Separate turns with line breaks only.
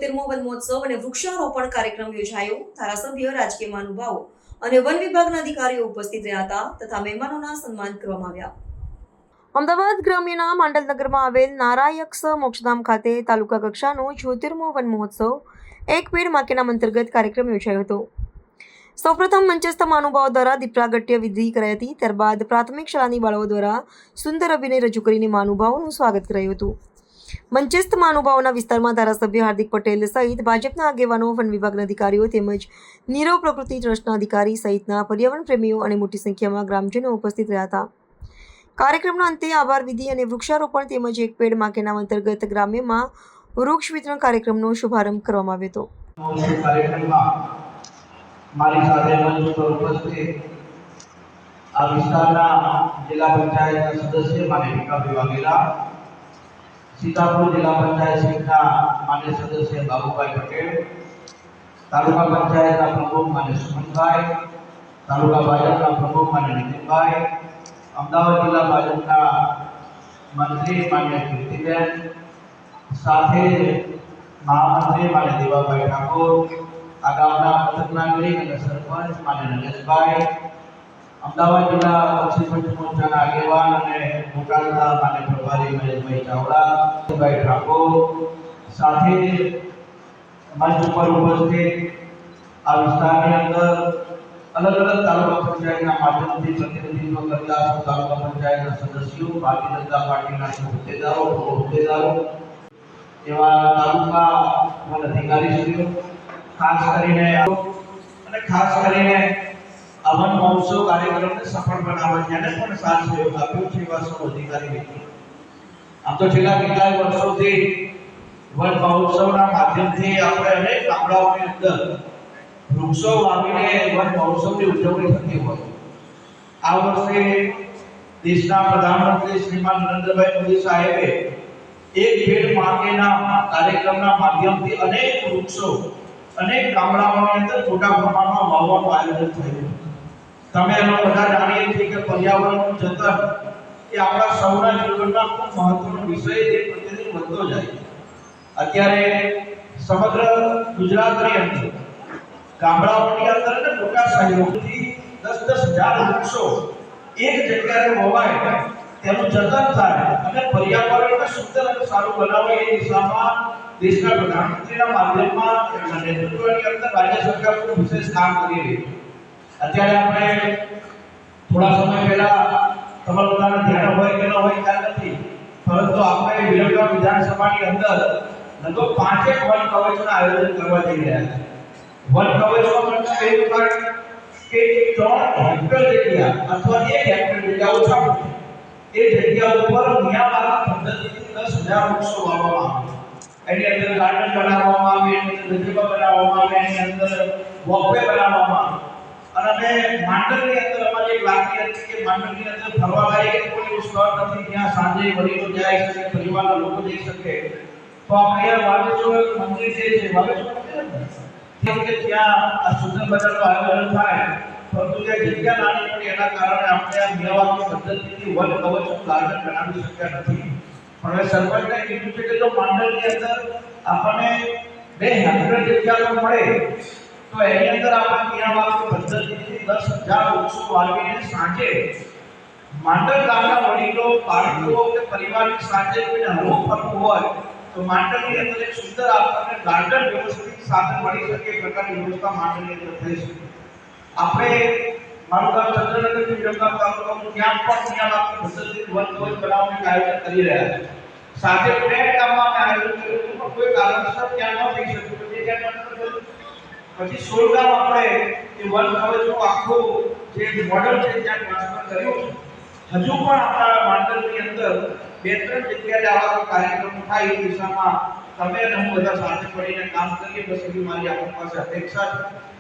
76મો one મહોત્સવ અને વૃક્ષારોપણ કાર્યક્રમ યોજાયો। ધારાસભ્ય, રાજકીય મહાનુભાવો અને વન વિભાગના અધિકારીઓ ઉપસ્થિત રહ્યા હતા તથા મહેમાનોના સન્માન કરવામાં આવ્યા। અમદાવાદ ગ્રામ્યના માંડલનગરમાં આવેલ નારાયક્ષ મોક્ષધામ ખાતે તાલુકા કક્ષાનો 76મો વન મહોત્સવ એક પેડ માં કે નામ અંતર્ગત કાર્યક્રમ યોજાયો હતો। સૌપ્રથમ મંચસ્થ મહાનુભાવો દ્વારા દીપ પ્રાગટ્ય વિધિ કરાઈ હતી। ત્યારબાદ પ્રાથમિક શાળાની બાળાઓ દ્વારા સુંદર અભિનય રજૂ કરીને મહાનુભાવોનું સ્વાગત કરાયું હતું। મંચસ્થ મહાનુભાવોના વિસ્તારમાં ધારાસભ્ય હાર્દિક પટેલ સહિત ભાજપના આગેવાનો, વન વિભાગના અધિકારીઓ તેમજ નીરવ પ્રકૃતિ ટ્રસ્ટના અધિકારી સહિતના પર્યાવરણ પ્રેમીઓ અને મોટી સંખ્યામાં ગ્રામજનો ઉપસ્થિત રહ્યા હતા। કાર્યક્રમના અંતે આભાર વિધિ અને વૃક્ષારોપણ તેમજ એક પેડ માં કે નામ અંતર્ગત ગ્રામ્યમાં વૃક્ષ વિતરણ કાર્યક્રમનો શુભારંભ કરવામાં આવ્યો હતો।
મારી સાથે મંચ પર ઉપસ્થિત આ વિસ્તારના જિલ્લા પંચાયતના સદસ્ય માન્ય ભીખાભાઈ વાઘેલા, સીતાપુર જિલ્લા પંચાયત સમિતિના માન્ય સદસ્ય બાબુભાઈ પટેલ, તાલુકા પંચાયતના પ્રમુખ માન્ય સુમનભાઈ, તાલુકા ભાજપના પ્રમુખ માન્ય નીતિનભાઈ, અમદાવાદ જિલ્લા ભાજપના મંત્રી માન્ય કીર્તિબેન, સાથે મહામંત્રી માન્ય દેવાભાઈ ઠાકોર, આ ગામના મથક નાગરિક અને સરપંચ માન્ય નરેશભાઈ, અમદાવાદ જિલ્લા પશ્ચિમ પંચ મોરચાના આગેવાન અને બોટાદના માન્ય પ્રભારી મહેશભાઈ ચાવડા, ભાઈ ઠાકોર, સાથે મંચ ઉપર ઉપસ્થિત આ વિસ્તારની અંદર અલગ અલગ તાલુકા પંચાયતના માધ્યમથી પ્રતિનિધિત્વ કરતા તાલુકા પંચાયતના સદસ્યો, ભારતીય જનતા પાર્ટીના હોદ્દેદારો, હોદ્દેદારો એવા તાલુકા વન અધિકારીશ્રીઓ, ખાસ કરીને આ વન મહોત્સવ કાર્યક્રમને સફળ બનાવવા જેને પણ સાથ સહયોગ આપ્યો છે એવા સૌ અધિકારી મિત્રો, આમ તો છેલ્લા કેટલાય વર્ષોથી વન મહોત્સવના માધ્યમથી આપણે અનેક ગામડાઓની અંદર વૃક્ષો વાવીને વન મહોત્સવની ઉજવણી થતી હોય। આ વર્ષે દેશના પ્રધાનમંત્રી શ્રીમાન નરેન્દ્રભાઈ મોદી સાહેબે એક પેડ માં કે નામ કાર્યક્રમના માધ્યમથી અનેક વૃક્ષો અનેક ગામડાઓની અંદર મોટા પ્રમાણમાં વાવવાનું આયોજન થયું। તમે બધા જાણીએ છીએ કે પર્યાવરણનું જતન એ આપણા સૌના જીવનમાં ખૂબ મહત્વનો વિષય છે, પ્રતિદિન વધતો જાય। અત્યારે સમગ્ર ગુજરાતની અંદર ગામડાઓની અંદર અને મોટા શહેરોથી 10,000 વૃક્ષો એક જગ્યાએ વવાય, તેનું જતન થાય અને પર્યાવરણને સુંદર અને સારું બનાવે એ દિશામાં દેશના પ્રધાનમંત્રીના માધ્યમમાં નેતૃત્વની અંદર રાજ્ય સરકાર ખૂબ વિશેષ કામ કરી રહી છે। અત્યારે આપણે થોડા સમય પહેલા તમારા બધાને ધ્યાન હોય કે ન હોય ખ્યાલ નથી, પરંતુ આપણે વિરમગામ વિધાનસભાની અંદર લગભગ 5 વન કવચનું આયોજન કરવા જઈ રહ્યા છીએ। વન કવચનો મતલબ એવું થાય કે 3 હેક્ટર જગ્યા અથવા 1 હેક્ટર જગ્યા ઓછામાં એ જગ્યા ઉપર નિયામક પદ્ધતિથી 10,000 વૃક્ષો વાવવામાં આવે। એની અંદર ગાર્ડન બનાવવામાં આવે, એની અંદર ગજબા બનાવવામાં આવે, એની અંદર વોકવે બનાવવામાં આવે। અને અમે માંડલની અંદર અમારી એક લાગણી હતી કે માંડલની અંદર ફરવા લાયક કોઈ એવું સ્થળ નથી જ્યાં સાંજે વડીલો જઈ શકે, પરિવારના લોકો જઈ શકે, તો આપણે અહીંયા વાવેશ્વર મંદિર જે છે વાવેશ્વર મંદિર કે ત્યાં આ સુંદર બજારનું આયોજન થાય, પરંતુ જે જગ્યા નાની પડી એના કારણે આપણે આ મેળાની પદ્ધતિથી વન કવચનું ગાર્ડન બનાવી શક્યા નથી। પણ હવે સરપંચને કીધું છે કે જો માંડલની અંદર આપણને 2 હેક્ટર જગ્યા મળે તો એની અંદર આપણે નિયામક પદ્ધતિથી 10,000 વૃક્ષો વાવીને સાંજે માંડલ ગામના વડીલો, બાળકો કે પરિવારની સાથે કોઈને હરવું ફરવું હોય તો માંડલની અંદર એક સુંદર આપણને ગાર્ડન વ્યવસ્થિત સાથે મળી શકે એ પ્રકારની વ્યવસ્થા માંડલની અંદર થઈ શકે। આપણે મારું ગામ ચંદ્રનગરથી વિરમગામ તાલુકાનું ત્યાં પણ નિયામક પદ્ધતિથી વન કવચ બનાવવાનું આયોજન કરી રહ્યા છે। સાથે પ્લેન ગામમાં અમે આયોજન કર્યું પણ કોઈ કારણસર ત્યાં ન થઈ શક્યું, પછી 16 ગામ આપણે એ વન કવચનું આખું જે મોડલ છે ત્યાં ટ્રાન્સફર કર્યું છે। હજુ પણ આપણા માંડલની અંદર 2-3 જગ્યાએ આવા કાર્યક્રમો થાય એ દિશામાં તમે અને હું બધા સાથે મળીને કામ કરીએ, બસ એવી મારી આપણી પાસે અપેક્ષા છે।